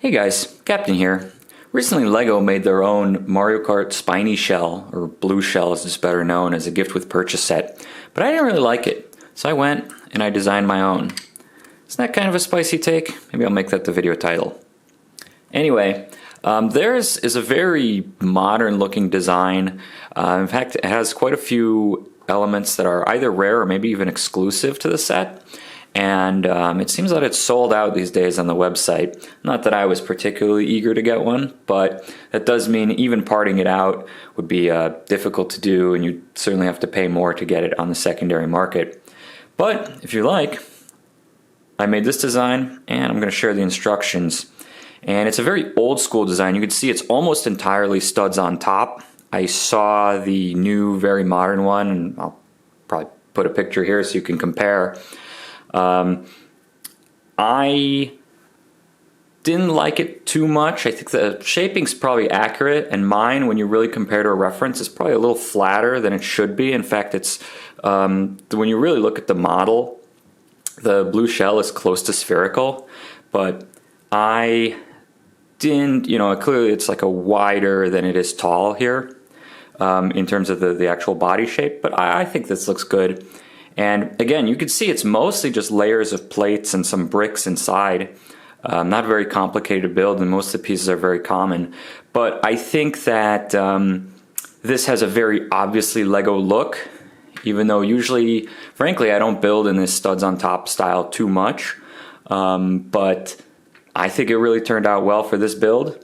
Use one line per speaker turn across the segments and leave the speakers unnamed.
Hey guys, Captain here. Recently LEGO made their own Mario Kart Spiny shell, or blue shell as it's better known, as a gift with purchase set. But I didn't really like it, so I went and I designed my own. Isn't that kind of a spicy take? Maybe I'll make that the video title. Anyway, theirs is a very modern looking design. In fact, it has quite a few elements that are either rare or maybe even exclusive to the set. And it seems that it's sold out these days on the website. Not that I was particularly eager to get one, but that does mean even parting it out would be difficult to do, and you'd certainly have to pay more to get it on the secondary market. But if you like, I made this design and I'm going to share the instructions. And it's a very old school design. You can see it's almost entirely studs on top. I saw the new, very modern one, and I'll probably put a picture here so you can compare. I didn't like it too much. I think the shaping's probably accurate, and mine, when you really compare to a reference, is probably a little flatter than it should be. In fact, it's when you really look at the model, the blue shell is close to spherical, but I didn't, clearly it's like a wider than it is tall here in terms of the actual body shape, but I think this looks good. And again, you can see it's mostly just layers of plates and some bricks inside. Not very complicated to build, and most of the pieces are very common. But I think that this has a very obviously LEGO look, even though usually, frankly, I don't build in this studs on top style too much. But I think it really turned out well for this build,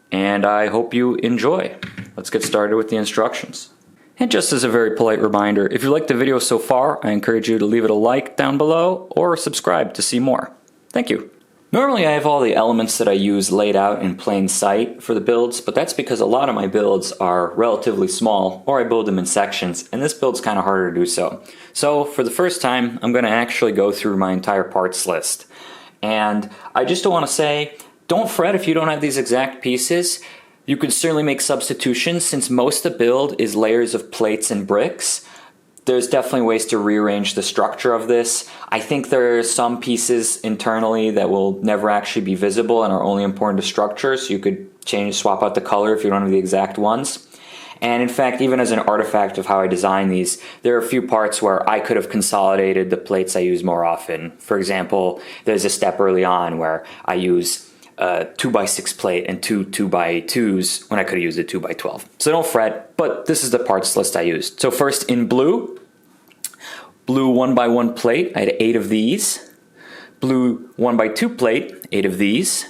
and I hope you enjoy. Let's get started with the instructions. And just as a very polite reminder, if you liked the video so far, I encourage you to leave it a like down below or subscribe to see more. Thank you. Normally I have all the elements that I use laid out in plain sight for the builds, but that's because a lot of my builds are relatively small, or I build them in sections, and this build's kind of harder to do so. So for the first time, I'm going to actually go through my entire parts list. And I just want to say, don't fret if you don't have these exact pieces. You could certainly make substitutions. Since most of the build is layers of plates and bricks, there's definitely ways to rearrange the structure of this. I think there are some pieces internally that will never actually be visible and are only important to structure, so you could swap out the color if you don't have the exact ones. And in fact, even as an artifact of how I design these, there are a few parts where I could have consolidated the plates I use more often. For example, there's a step early on where I use a 2x6 plate and two 2x2s when I could have used a 2x12. So don't fret, but this is the parts list I used. So first in blue 1x1 plate, I had 8 of these. Blue 1x2 plate, 8 of these.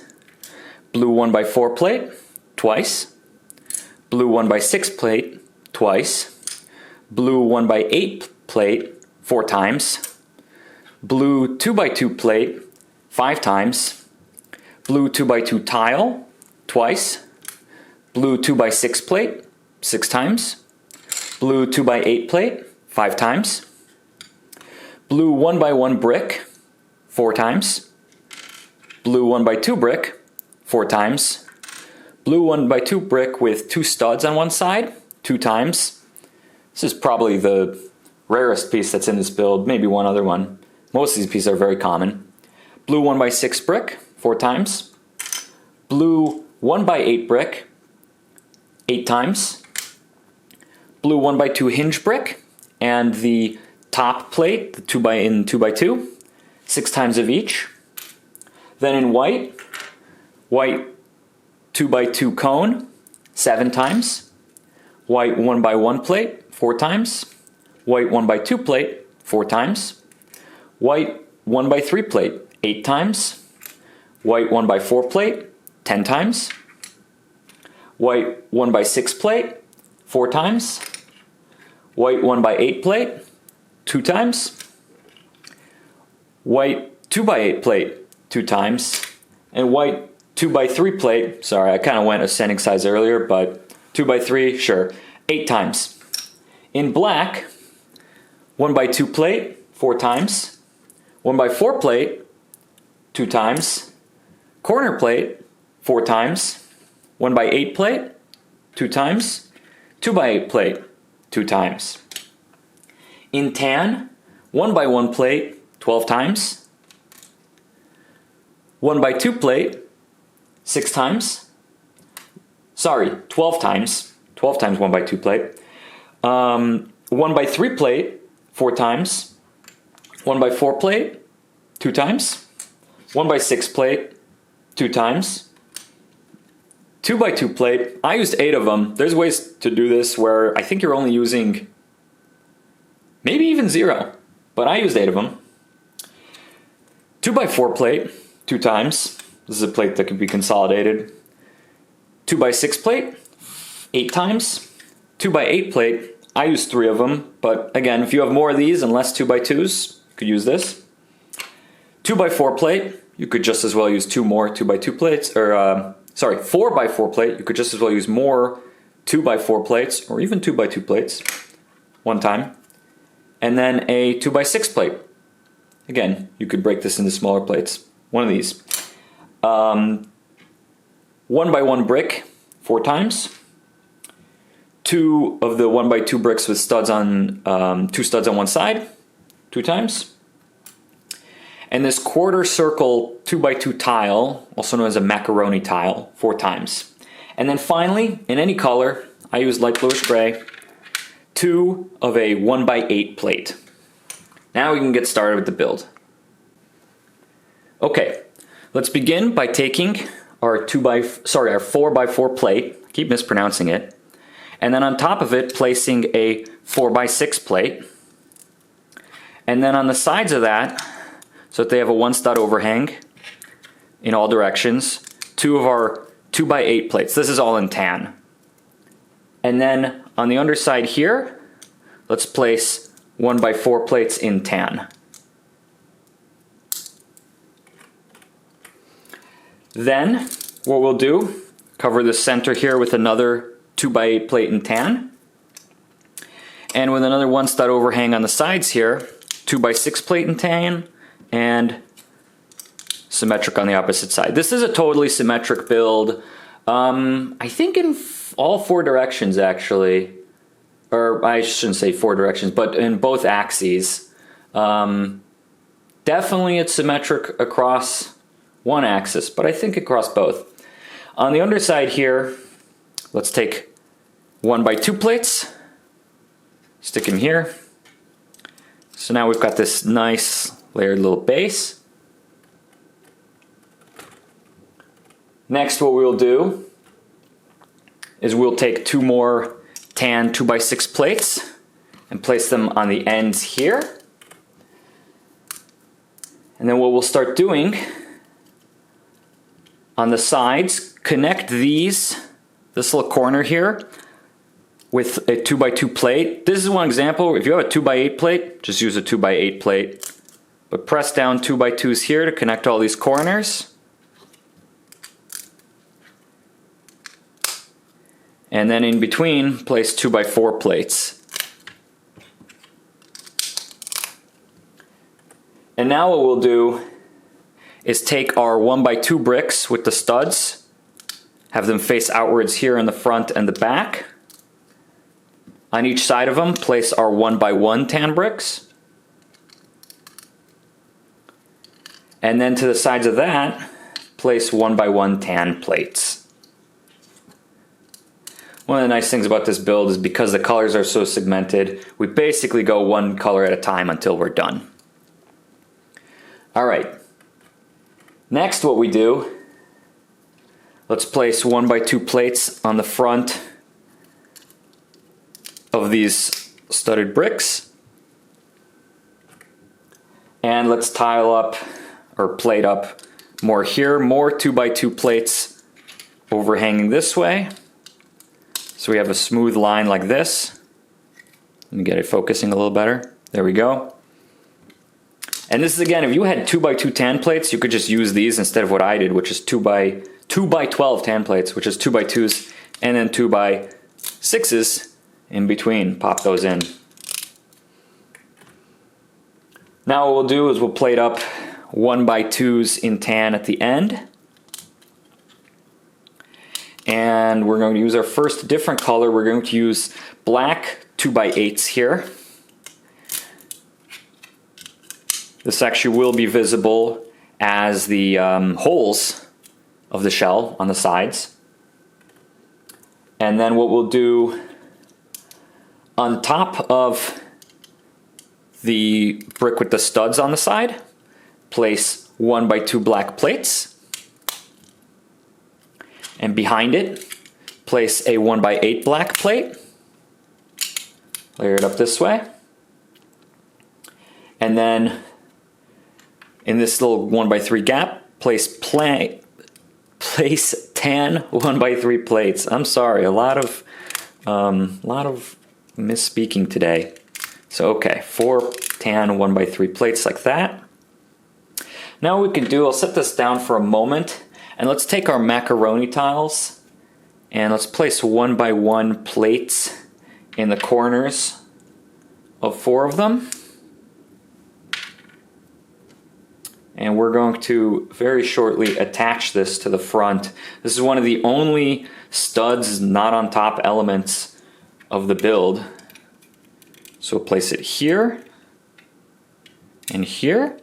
Blue 1x4 plate, twice. Blue 1x6 plate, twice. Blue 1x8 plate, 4 times. Blue 2x2 plate, 5 times. Blue 2x2 tile, twice. Blue 2x6 plate, 6 times. Blue 2x8 plate, 5 times. Blue 1x1 brick, 4 times. Blue 1x2 brick, 4 times. Blue 1x2 brick with 2 studs on one side, 2 times. This is probably the rarest piece that's in this build, maybe one other one. Most of these pieces are very common. Blue 1x6 brick, 4 times. Blue 1x8 brick, 8 times. Blue 1x2 hinge brick, and the top plate, the 2x2, 6 times of each. Then in white 2x2 cone, 7 times. White 1x1 plate, 4 times. White 1x2 plate, 4 times. White 1x3 plate, 8 times. White 1x4 plate, 10 times. White 1x6 plate, 4 times. White 1x8 plate, 2 times. White 2x8 plate, 2 times. And white 2x3 plate, sorry, I kind of went ascending size earlier, but 2x3, sure, 8 times. In black, 1x2 plate, 4 times. 1x4 plate, 2 times. Corner plate, 4 times. 1x8 plate, 2 times. 2x8 plate, 2 times. In tan, 1x1 plate, 12 times. 1x2 plate, 6 times. Sorry, 12 times. 12 times 1x2 plate. 1x3 plate, 4 times. 1x4 plate, 2 times. 1x6 plate, 2 times. 2x2 plate, I used 8 of them. There's ways to do this where I think you're only using maybe even 0, but I used 8 of them. 2x4 plate, 2 times. This is a plate that could be consolidated. 2x6 plate, 8 times. 2x8 plate, I used 3 of them, but again, if you have more of these and less 2x2s, you could use this. 2x4 plate, you could just as well use 2 more 2x2 plates, or 4x4 plate, you could just as well use more 2x4 plates, or even 2x2 plates, 1 time. And then a 2x6 plate. Again, you could break this into smaller plates. One of these. 1x1 brick, 4 times. 2 of the 1x2 bricks with studs on, 2 studs on one side, 2 times. And this quarter circle 2x2 tile, also known as a macaroni tile, 4 times. And then finally, in any color, I use light bluish gray, 2 of a 1x8 plate. Now we can get started with the build. Okay, let's begin by taking our 4x4 plate, I keep mispronouncing it, and then on top of it placing a 4x6 plate. And then on the sides of that, so that they have a 1 stud overhang in all directions, 2 of our 2x8 plates. This is all in tan. And then on the underside here, let's place 1x4 plates in tan. Then what we'll do, cover the center here with another 2x8 plate in tan. And with another 1 stud overhang on the sides here, 2x6 plate in tan, and symmetric on the opposite side. This is a totally symmetric build. I think in all 4 directions actually, or I shouldn't say 4 directions, but in both axes. Definitely it's symmetric across one axis, but I think across both. On the underside here, let's take 1x2 plates, stick them here. So now we've got this nice layered little base. Next, what we'll do is we'll take 2 more tan 2x6 plates and place them on the ends here. And then what we'll start doing on the sides, connect this little corner here with a 2x2 plate. This is one example. If you have a 2x8 plate, just use a 2x8 plate. But press down 2x2s here to connect all these corners. And then in between, place 2x4 plates. And now what we'll do is take our 1x2 bricks with the studs, have them face outwards here in the front and the back. On each side of them, place our 1x1 tan bricks. And then to the sides of that, place 1x1 tan plates. One of the nice things about this build is because the colors are so segmented, we basically go 1 color at a time until we're done. Alright, next what we do, let's place 1x2 plates on the front of these studded bricks. And let's tile up, or plate up more here, more 2x2 plates overhanging this way. So we have a smooth line like this. Let me get it focusing a little better. There we go. And this is, again, if you had 2x2 tan plates, you could just use these instead of what I did, which is 2x12 tan plates, which is 2x2s, and then 2x6s in between. Pop those in. Now what we'll do is we'll plate up 1x2s in tan at the end. And we're going to use our first different color. We're going to use black 2x8s here. This actually will be visible as the holes of the shell on the sides. And then what we'll do on top of the brick with the studs on the side, place 1x2 black plates. And behind it, place a 1x8 black plate. Layer it up this way. And then in this little 1x3 gap, place 10 1x3 plates. I'm sorry, a lot of misspeaking today. So okay, 4 tan 1x3 plates like that. Now what we can do, I'll set this down for a moment, and let's take our macaroni tiles and let's place 1x1 plates in the corners of 4 of them. And we're going to very shortly attach this to the front. This is one of the only studs not on top elements of the build. So we'll place it here and here.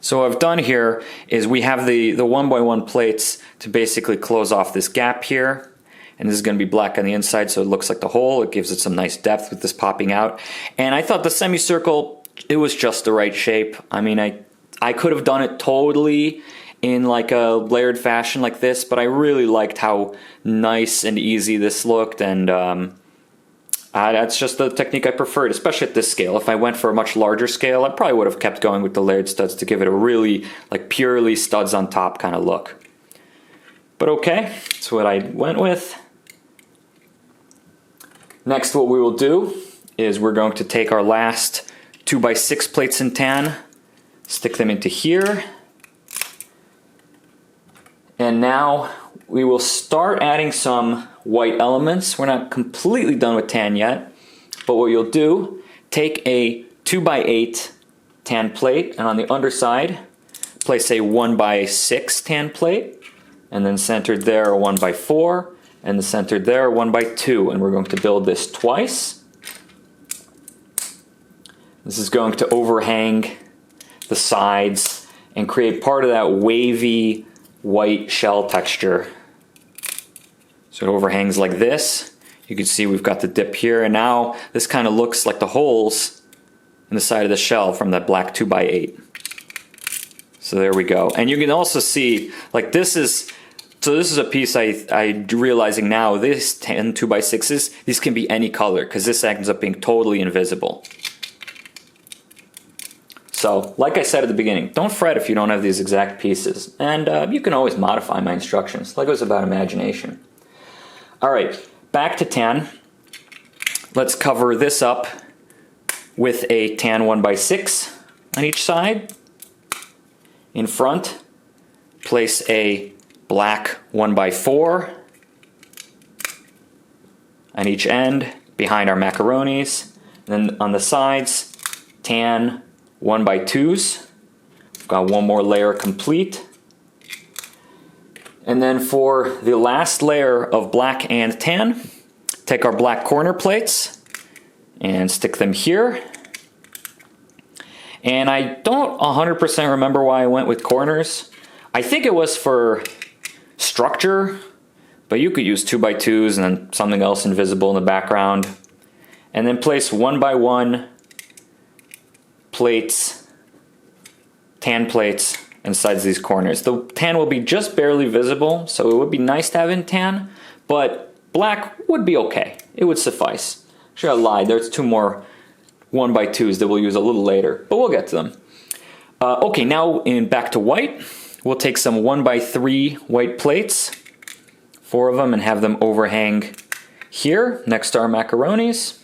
So what I've done here is we have the 1x1 plates to basically close off this gap here. And this is going to be black on the inside, so it looks like the hole. It gives it some nice depth with this popping out. And I thought the semicircle, it was just the right shape. I mean, I could have done it totally in like a layered fashion like this, but I really liked how nice and easy this looked, and that's just the technique I preferred, especially at this scale. If I went for a much larger scale, I probably would have kept going with the layered studs to give it a really like purely studs on top kind of look. But okay, that's what I went with. Next, what we will do is we're going to take our last 2x6 plates in tan, stick them into here, and now we will start adding some white elements. We're not completely done with tan yet, but what you'll do, take a 2x8 tan plate, and on the underside place a 1x6 tan plate, and then centered there a 1x4, and the centered there a 1x2, and we're going to build this twice. This is going to overhang the sides and create part of that wavy white shell texture. So it overhangs like this. You can see we've got the dip here, and now this kind of looks like the holes in the side of the shell from that black 2x8. So there we go. And you can also see, like this is a piece I realizing now, this 10 2x6s, these can be any color because this ends up being totally invisible. So, like I said at the beginning, don't fret if you don't have these exact pieces. And you can always modify my instructions, like it was about imagination. Alright, back to tan. Let's cover this up with a tan 1x6 on each side. In front, place a black 1x4 on each end behind our macaronis. And then on the sides, tan 1x2s. We've got one more layer complete. And then for the last layer of black and tan, take our black corner plates and stick them here. And I don't 100% remember why I went with corners. I think it was for structure, but you could use 2x2s and then something else invisible in the background. And then place 1x1 plates, tan plates, inside these corners. The tan will be just barely visible, so it would be nice to have in tan, but black would be okay. It would suffice. Actually, I lied. There's 2 more 1x2s that we'll use a little later, but we'll get to them. Okay, now back to white. We'll take some 1x3 white plates, 4 of them, and have them overhang here next to our macaronis.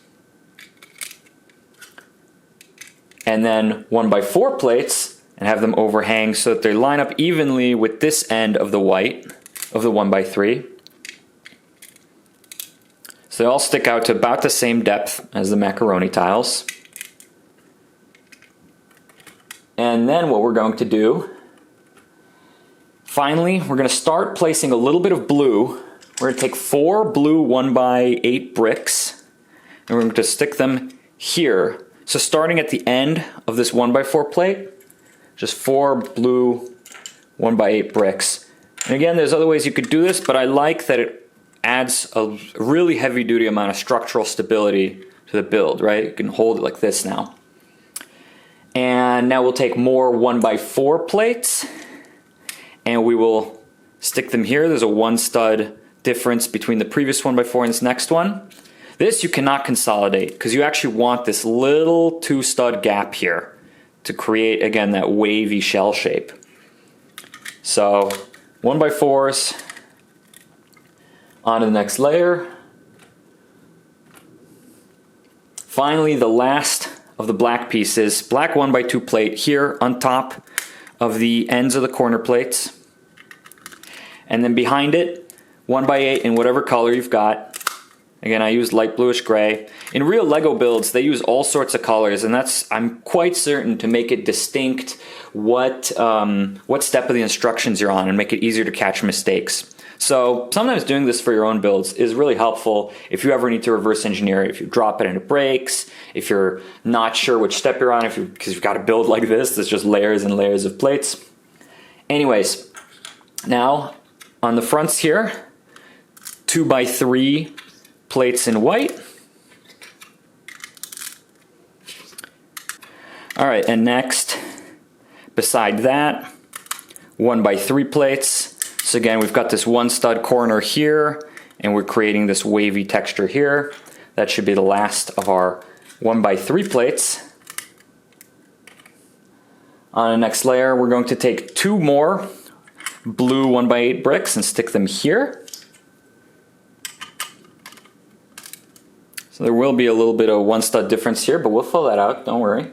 And then 1x4 plates and have them overhang so that they line up evenly with this end of the white of the 1x3. So they all stick out to about the same depth as the macaroni tiles. And then what we're going to do, finally, we're going to start placing a little bit of blue. We're going to take 4 blue 1x8 bricks and we're going to stick them here. So starting at the end of this 1x4 plate, just 4 blue 1x8 bricks And again, there's other ways you could do this, but I like that it adds a really heavy-duty amount of structural stability to the build, right? You can hold it like this now. And now we'll take more 1x4 plates, and we will stick them here. There's a 1 stud difference between the previous 1x4 and this next one. This you cannot consolidate because you actually want this little 2 stud gap here to create, again, that wavy shell shape. So 1x4s on to the next layer. Finally, the last of the black pieces, black 1x2 plate here on top of the ends of the corner plates. And then behind it, 1x8 in whatever color you've got. Again, I used light bluish gray. In real Lego builds, they use all sorts of colors, and I'm quite certain to make it distinct what step of the instructions you're on and make it easier to catch mistakes. So sometimes doing this for your own builds is really helpful if you ever need to reverse engineer it, if you drop it and it breaks, if you're not sure which step you're on, because you've got a build like this, there's just layers and layers of plates. Anyways, now on the fronts here, 2x3 plates in white. All right, and next, beside that, 1x3 plates. So again, we've got this 1 stud corner here, and we're creating this wavy texture here. That should be the last of our 1x3 plates. On the next layer, we're going to take 2 more blue 1x8 bricks and stick them here. So there will be a little bit of 1 stud difference here, but we'll fill that out, don't worry.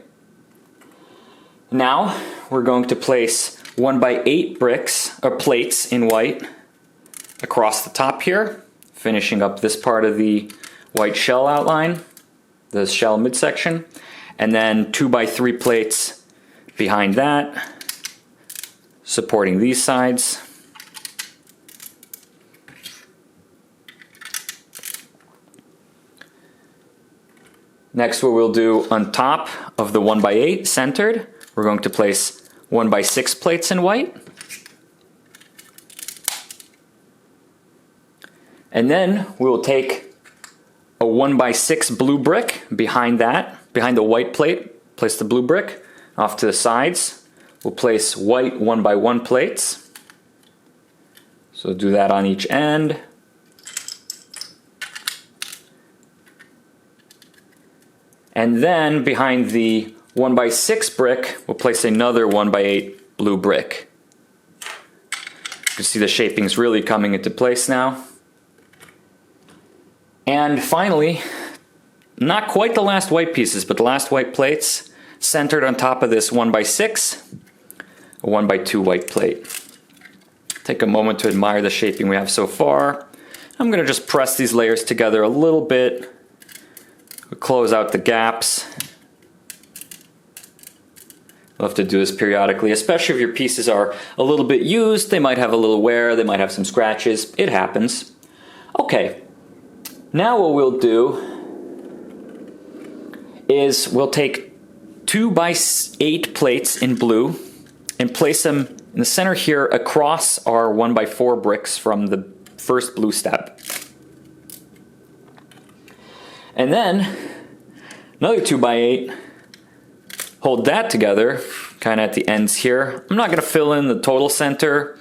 Now we're going to place 1x8 bricks or plates in white across the top here, finishing up this part of the white shell outline, the shell midsection, and then 2x3 plates behind that, supporting these sides. Next, what we'll do on top of the 1x8 centered, we're going to place 1x6 plates in white. And then we will take a 1x6 blue brick behind that, behind the white plate, place the blue brick off to the sides. We'll place white 1x1 plates. So do that on each end. And then behind the 1x6 brick, we'll place another 1x8 blue brick. You can see the shaping's really coming into place now. And finally, not quite the last white pieces, but the last white plates centered on top of this 1x6, a 1x2 white plate. Take a moment to admire the shaping we have so far. I'm going to just press these layers together a little bit. We'll close out the gaps. You'll have to do this periodically, especially if your pieces are a little bit used. They might have a little wear, they might have some scratches. It happens. Okay, now what we'll do is we'll take 2x8 plates in blue and place them in the center here across our 1x4 bricks from the first blue step. And then another 2x8, hold that together, kind of at the ends here. I'm not going to fill in the total center,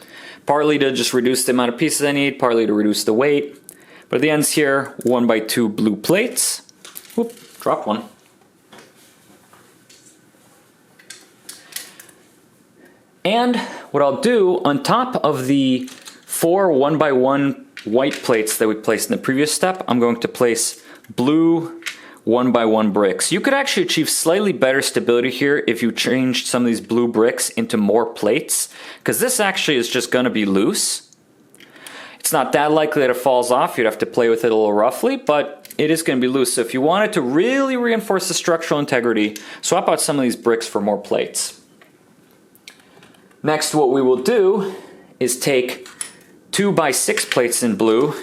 partly to just reduce the amount of pieces I need, partly to reduce the weight. But at the ends here, 1x2 blue plates. Whoop, drop one. And what I'll do on top of the 4 1x1 white plates that we placed in the previous step, I'm going to place blue 1x1 bricks. You could actually achieve slightly better stability here if you changed some of these blue bricks into more plates, because this actually is just going to be loose. It's not that likely that it falls off. You'd have to play with it a little roughly, but it is going to be loose. So if you wanted to really reinforce the structural integrity, swap out some of these bricks for more plates. Next, what we will do is take 2x6 plates in blue,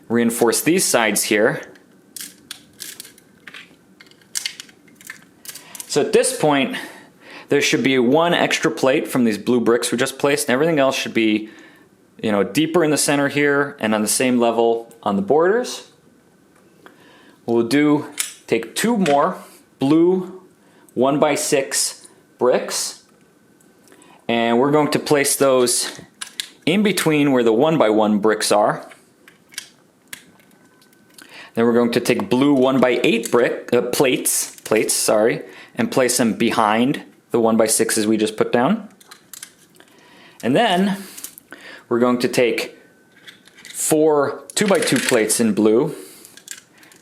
reinforce these sides here. So at this point, there should be 1 extra plate from these blue bricks we just placed, and everything else should be deeper in the center here and on the same level on the borders. What we'll take 2 more blue 1x6 bricks, and we're going to place those in between where the 1x1 bricks are. Then we're going to take blue 1x8 plates, and place them behind the 1x6s we just put down. And then we're going to take 4 2x2 plates in blue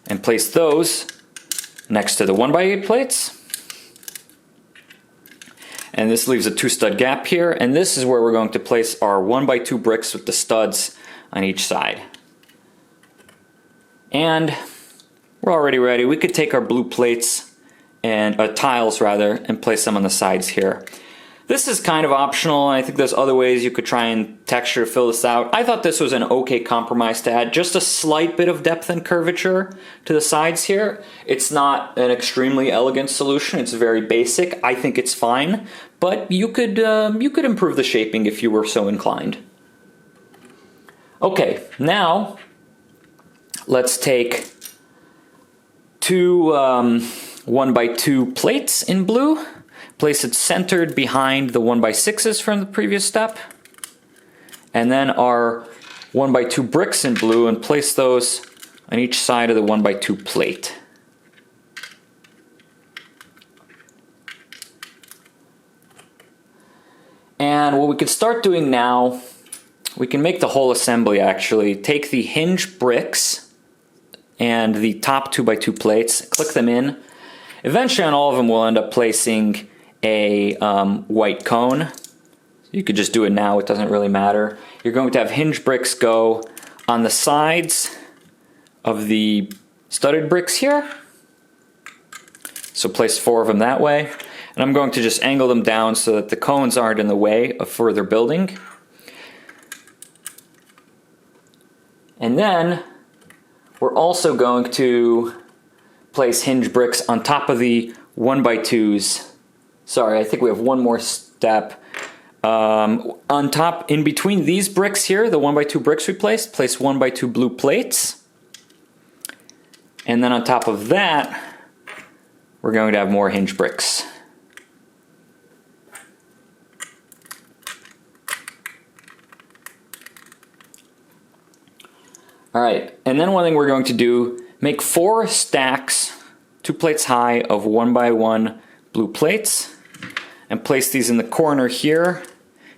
and place those next to the 1x8 plates. And this leaves a 2 stud gap here, and this is where we're going to place our 1x2 bricks with the studs on each side. And we're already ready. We could take our blue plates and tiles rather and place them on the sides here. This is kind of optional. I think there's other ways you could try and texture fill this out. I thought this was an okay compromise to add just a slight bit of depth and curvature to the sides here. It's not an extremely elegant solution. It's very basic. I think it's fine, but you could improve the shaping if you were so inclined. Okay, now let's take 2 1x2 plates in blue. Place it centered behind the 1x6s from the previous step. And then our 1x2 bricks in blue, and place those on each side of the 1x2 plate. And what we could start doing now, we can make the whole assembly actually. Take the hinge bricks and the top 2x2 plates, click them in. Eventually on all of them we'll end up placing a white cone. You could just do it now, it doesn't really matter. You're going to have hinge bricks go on the sides of the studded bricks here. So place 4 of them that way. And I'm going to just angle them down so that the cones aren't in the way of further building. And then we're also going to place hinge bricks on top of the 1x2s. Sorry, I think we have one more step. On top, in between these bricks here, the 1x2 bricks we placed, place 1x2 blue plates. And then on top of that, we're going to have more hinge bricks. Alright, and then one thing we're going to do, make 4 stacks, 2 plates high, of 1x1 blue plates, and place these in the corner here,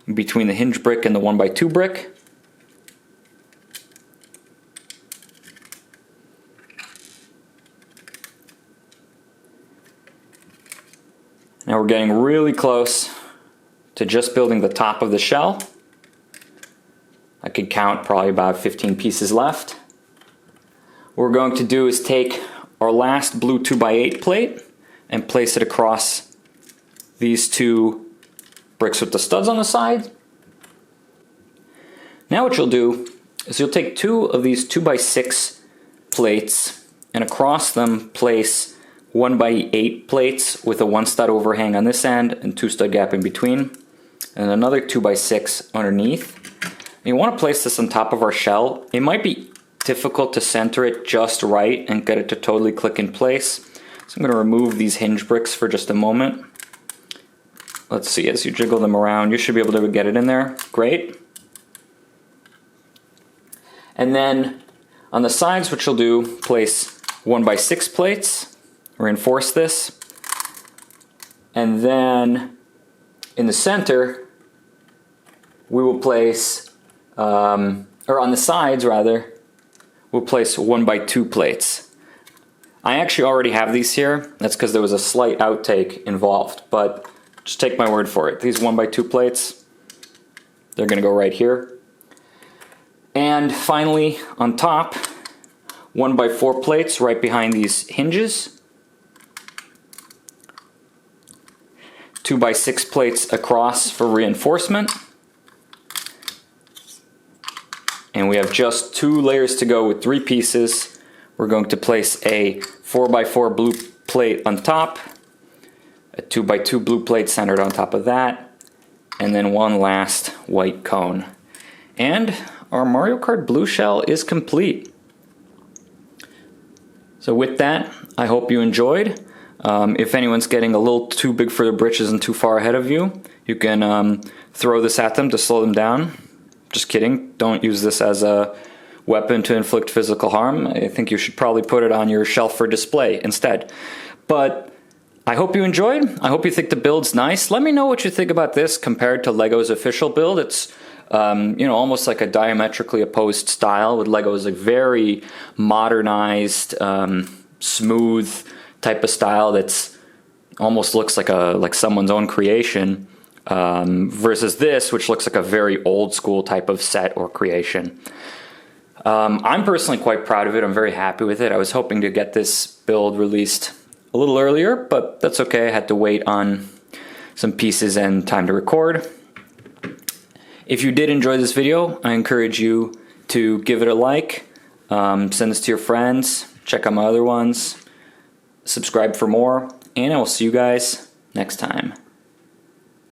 in between the hinge brick and the 1x2 brick. Now we're getting really close to just building the top of the shell. I could count probably about 15 pieces left. What we're going to do is take our last blue 2x8 plate and place it across these 2 bricks with the studs on the side. Now what you'll do is you'll take 2 of these 2x6 plates and across them place 1x8 plates with a 1 stud overhang on this end and 2 stud gap in between, and another 2x6 underneath. And you want to place this on top of our shell. It might be difficult to center it just right and get it to totally click in place. So I'm going to remove these hinge bricks for just a moment. Let's see, as you jiggle them around, you should be able to get it in there. Great. And then on the sides, what you'll do, place 1x6 plates, reinforce this. And then in the center, we will place, or on the sides rather, we'll place 1x2 plates. I actually already have these here. That's because there was a slight outtake involved, but just take my word for it. These 1x2 plates, they're going to go right here. And finally, on top, 1x4 plates right behind these hinges. 2x6 plates across for reinforcement. And we have just 2 layers to go with 3 pieces. We're going to place a 4x4 blue plate on top, a 2x2 blue plate centered on top of that, and then one last white cone. And our Mario Kart Blue Shell is complete. So with that, I hope you enjoyed. If anyone's getting a little too big for their britches and too far ahead of you, you can throw this at them to slow them down. Just kidding. Don't use this as a weapon to inflict physical harm. I think you should probably put it on your shelf for display instead. But I hope you enjoyed. I hope you think the build's nice. Let me know what you think about this compared to Lego's official build. It's almost like a diametrically opposed style, with Lego's like very modernized, smooth type of style that's almost looks like someone's own creation, versus this, which looks like a very old school type of set or creation. I'm personally quite proud of it. I'm very happy with it. I was hoping to get this build released a little earlier, but that's okay. I had to wait on some pieces and time to record. If you did enjoy this video, I encourage you to give it a like, send this to your friends, check out my other ones, subscribe for more, and I will see you guys next time.